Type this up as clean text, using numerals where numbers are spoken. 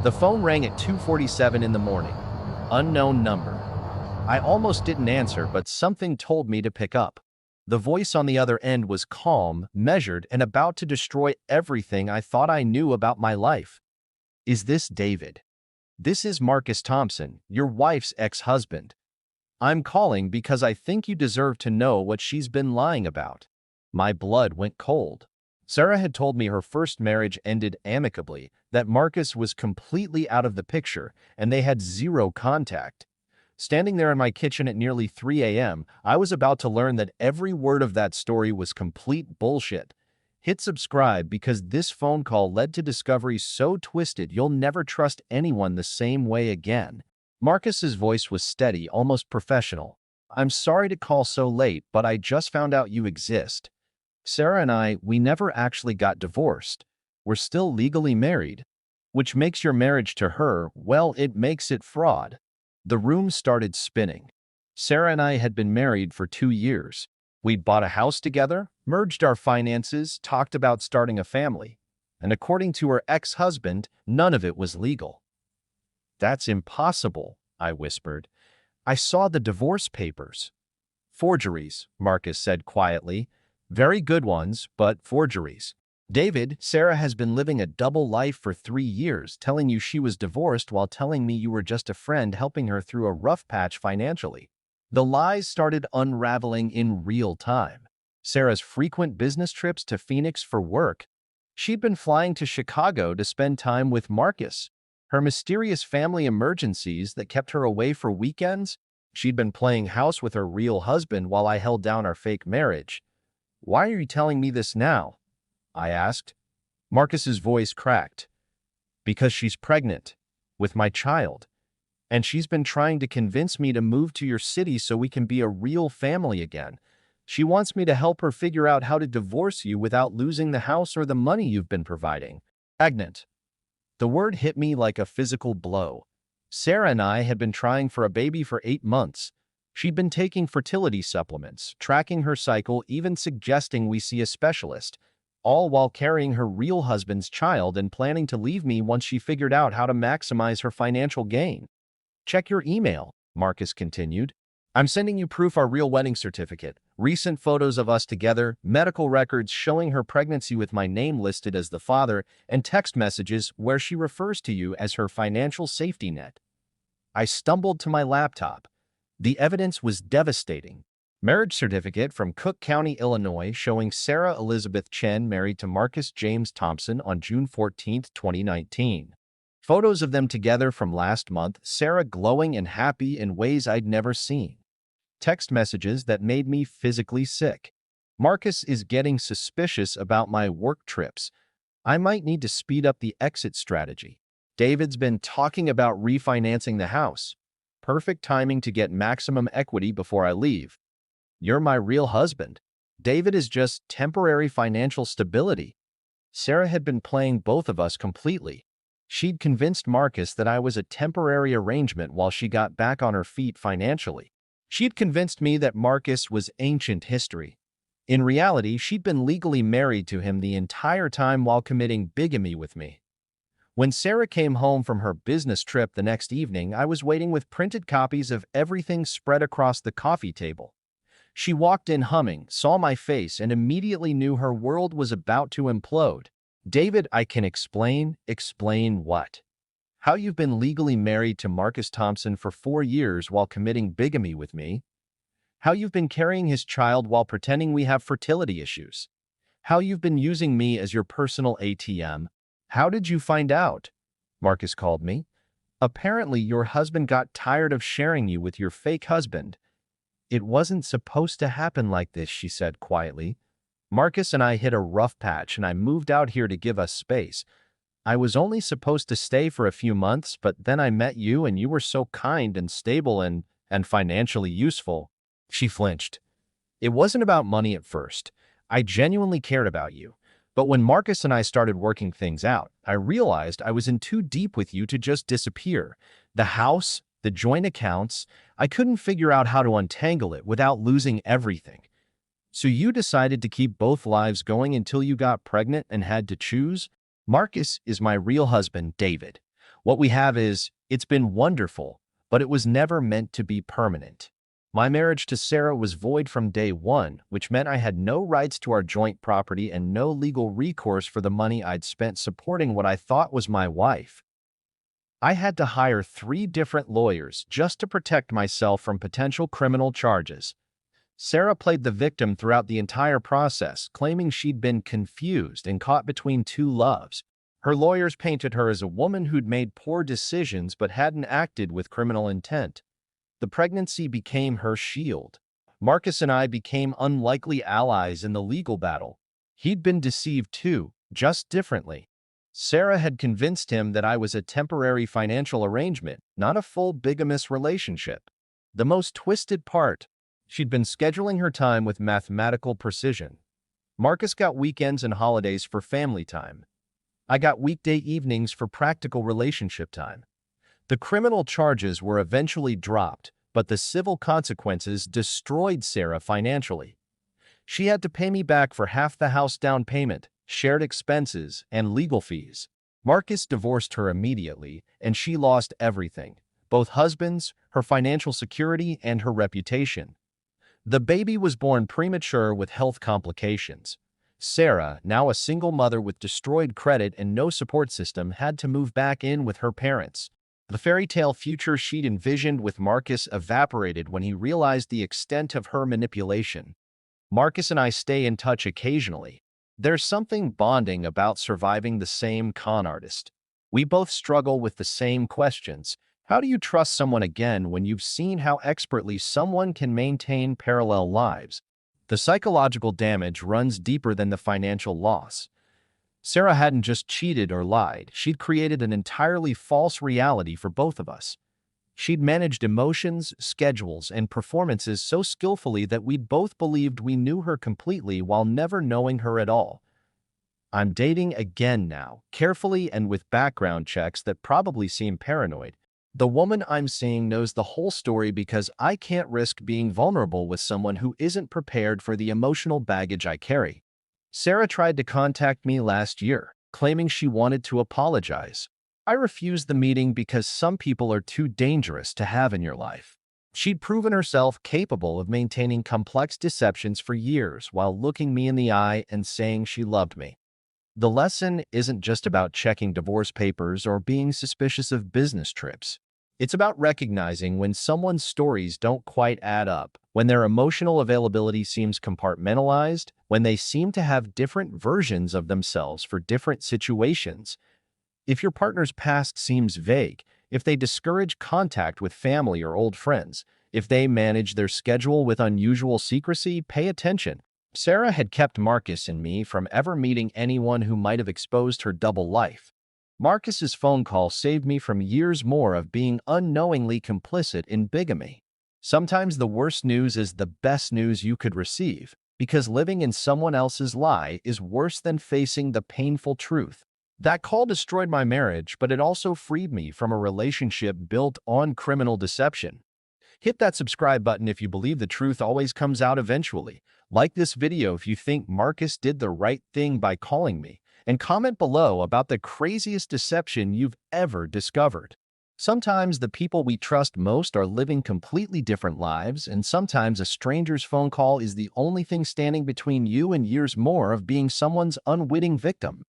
The phone rang at 2:47 in the morning. Unknown number. I almost didn't answer, but something told me to pick up. The voice on the other end was calm, measured, and about to destroy everything I thought I knew about my life. "Is this David?" "This is Marcus Thompson, your wife's ex-husband. I'm calling because I think you deserve to know what she's been lying about." My blood went cold. Sarah had told me her first marriage ended amicably, that Marcus was completely out of the picture, and they had zero contact. Standing there in my kitchen at nearly 3 a.m., I was about to learn that every word of that story was complete bullshit. Hit subscribe because this phone call led to discoveries so twisted you'll never trust anyone the same way again. Marcus's voice was steady, almost professional. "I'm sorry to call so late, but I just found out you exist. Sarah and we never actually got divorced. We're still legally married. Which makes your marriage to her, well, it makes it fraud." The room started spinning. Sarah and I had been married for 2 years. We'd bought a house together, merged our finances, talked about starting a family. And according to her ex-husband, none of it was legal. "That's impossible," I whispered. "I saw the divorce papers." "Forgeries," Marcus said quietly. "Very good ones, but forgeries. David, Sarah has been living a double life for 3 years, telling you she was divorced while telling me you were just a friend helping her through a rough patch financially." The lies started unraveling in real time. Sarah's frequent business trips to Phoenix for work. She'd been flying to Chicago to spend time with Marcus. Her mysterious family emergencies that kept her away for weekends. She'd been playing house with her real husband while I held down our fake marriage. "Why are you telling me this now?" I asked. Marcus's voice cracked. "Because she's pregnant with my child, and she's been trying to convince me to move to your city so we can be a real family again. She wants me to help her figure out how to divorce you without losing the house or the money you've been providing." Pregnant. The word hit me like a physical blow. Sarah and I had been trying for a baby for 8 months. She'd been taking fertility supplements, tracking her cycle, even suggesting we see a specialist, all while carrying her real husband's child and planning to leave me once she figured out how to maximize her financial gain. "Check your email," Marcus continued. "I'm sending you proof our real wedding certificate, recent photos of us together, medical records showing her pregnancy with my name listed as the father, and text messages where she refers to you as her financial safety net." I stumbled to my laptop. The evidence was devastating. Marriage certificate from Cook County, Illinois, showing Sarah Elizabeth Chen married to Marcus James Thompson on June 14, 2019. Photos of them together from last month, Sarah glowing and happy in ways I'd never seen. Text messages that made me physically sick. Marcus is getting suspicious about my work trips. I might need to speed up the exit strategy. David's been talking about refinancing the house. Perfect timing to get maximum equity before I leave. You're my real husband. David is just temporary financial stability. Sarah had been playing both of us completely. She'd convinced Marcus that I was a temporary arrangement while she got back on her feet financially. She'd convinced me that Marcus was ancient history. In reality, she'd been legally married to him the entire time while committing bigamy with me. When Sarah came home from her business trip the next evening, I was waiting with printed copies of everything spread across the coffee table. She walked in humming, saw my face, and immediately knew her world was about to implode. "David, I can explain." "Explain what?" "How you've been legally married to Marcus Thompson for 4 years while committing bigamy with me. How you've been carrying his child while pretending we have fertility issues. How you've been using me as your personal ATM. How did you find out?" Marcus called me. "Apparently your husband got tired of sharing you with your fake husband." "It wasn't supposed to happen like this," she said quietly. "Marcus and I hit a rough patch and I moved out here to give us space. I was only supposed to stay for a few months, but then I met you and you were so kind and stable and financially useful." She flinched. "It wasn't about money at first. I genuinely cared about you. But when Marcus and I started working things out, I realized I was in too deep with you to just disappear. The house, the joint accounts, I couldn't figure out how to untangle it without losing everything. So you decided to keep both lives going until you got pregnant and had to choose. Marcus is my real husband, David. What we have is, it's been wonderful, but it was never meant to be permanent. My marriage to Sarah was void from day one, which meant I had no rights to our joint property and no legal recourse for the money I'd spent supporting what I thought was my wife. I had to hire 3 different lawyers just to protect myself from potential criminal charges. Sarah played the victim throughout the entire process, claiming she'd been confused and caught between two loves. Her lawyers painted her as a woman who'd made poor decisions but hadn't acted with criminal intent. The pregnancy became her shield. Marcus and I became unlikely allies in the legal battle. He'd been deceived too, just differently. Sarah had convinced him that I was a temporary financial arrangement, not a full bigamous relationship. The most twisted part, she'd been scheduling her time with mathematical precision. Marcus got weekends and holidays for family time. I got weekday evenings for practical relationship time. The criminal charges were eventually dropped, but the civil consequences destroyed Sarah financially. She had to pay me back for half the house down payment, shared expenses, and legal fees. Marcus divorced her immediately, and she lost everything, both husbands, her financial security, and her reputation. The baby was born premature with health complications. Sarah, now a single mother with destroyed credit and no support system, had to move back in with her parents. The fairy tale future she'd envisioned with Marcus evaporated when he realized the extent of her manipulation. Marcus and I stay in touch occasionally. There's something bonding about surviving the same con artist. We both struggle with the same questions. How do you trust someone again when you've seen how expertly someone can maintain parallel lives? The psychological damage runs deeper than the financial loss. Sarah hadn't just cheated or lied, she'd created an entirely false reality for both of us. She'd managed emotions, schedules, and performances so skillfully that we'd both believed we knew her completely while never knowing her at all. I'm dating again now, carefully and with background checks that probably seem paranoid. The woman I'm seeing knows the whole story because I can't risk being vulnerable with someone who isn't prepared for the emotional baggage I carry. Sarah tried to contact me last year, claiming she wanted to apologize. I refused the meeting because some people are too dangerous to have in your life. She'd proven herself capable of maintaining complex deceptions for years while looking me in the eye and saying she loved me. The lesson isn't just about checking divorce papers or being suspicious of business trips. It's about recognizing when someone's stories don't quite add up, when their emotional availability seems compartmentalized, when they seem to have different versions of themselves for different situations. If your partner's past seems vague, if they discourage contact with family or old friends, if they manage their schedule with unusual secrecy, pay attention. Sarah had kept Marcus and me from ever meeting anyone who might have exposed her double life. Marcus's phone call saved me from years more of being unknowingly complicit in bigamy. Sometimes the worst news is the best news you could receive, because living in someone else's lie is worse than facing the painful truth. That call destroyed my marriage, but it also freed me from a relationship built on criminal deception. Hit that subscribe button if you believe the truth always comes out eventually. Like this video if you think Marcus did the right thing by calling me, and comment below about the craziest deception you've ever discovered. Sometimes the people we trust most are living completely different lives, and sometimes a stranger's phone call is the only thing standing between you and years more of being someone's unwitting victim.